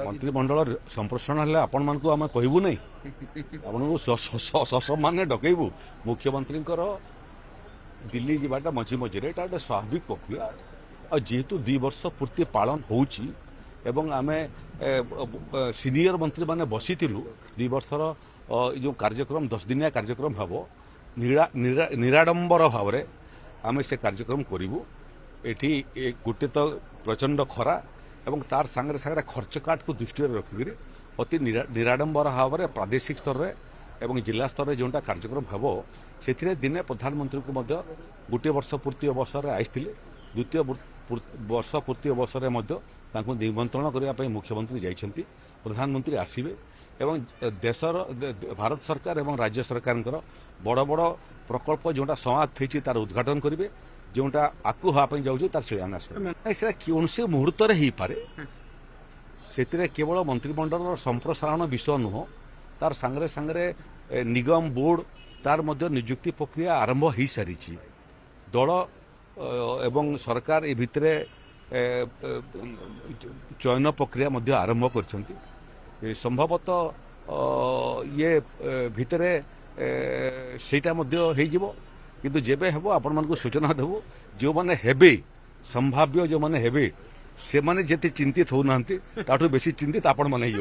मंत्रिमंडल संप्रसारण हेल्ले आपण मानकु आम कहबू नहीं आपको ससम्मान डकैबू मुख्यमंत्री दिल्ली जावाटा मझी मझे गोटे स्वाभाविक प्रक्रिया और जेहेतु 2 वर्ष पूर्ति पालन होउची एवं आमे सीनियर मंत्री माने बसीलु 2 वर्षर जो कार्यक्रम 10 दिनिया कार्यक्रम हम निराडंबर भाव में आमे से कार्यक्रम करूँ एठी गोटे तो प्रचंड खरा एवं तार सांगे सांगे खर्च काट को दृष्टि रखिक अति निराडंबर भाव में प्रादेशिक स्तर में एवं जिला स्तर में जोटा कार्यक्रम हम से दिने प्रधानमंत्री को गोटे वर्ष पूर्ति अवसर आसते द्वितीय वर्ष पूर्ति अवसर में निमंत्रण करने मुख्यमंत्री जाइछन्ति प्रधानमंत्री आसिबे एवं देशर भारत सरकार एवं राज्य सरकार बड़ बड़ प्रकल्प जोटा समाप्त होती तार उद्घाटन करेंगे जोटा आकु हाँपाई जाऊँगी तार शिलान्यास करेंगे कौन से मुहूर्त हो पारे से केवल मंत्रिमंडल संप्रसारण विषय नुह तार सांगे सांगे निगम बोर्ड तार मध्य नियुक्ति प्रक्रिया आरंभ हो सारी दल एवं सरकार ए भितर चयन प्रक्रिया मध्य आरंभ कर संभवतः ये भितर सेटा मध्य हो किंतु जेबे हेबो आपण मानकु सूचना देबो जो माने हेबे संभाव्य जो माने हेबे से माने जेते चिंतित हो नांती ताठू बेसी चिंतित आपण माने ही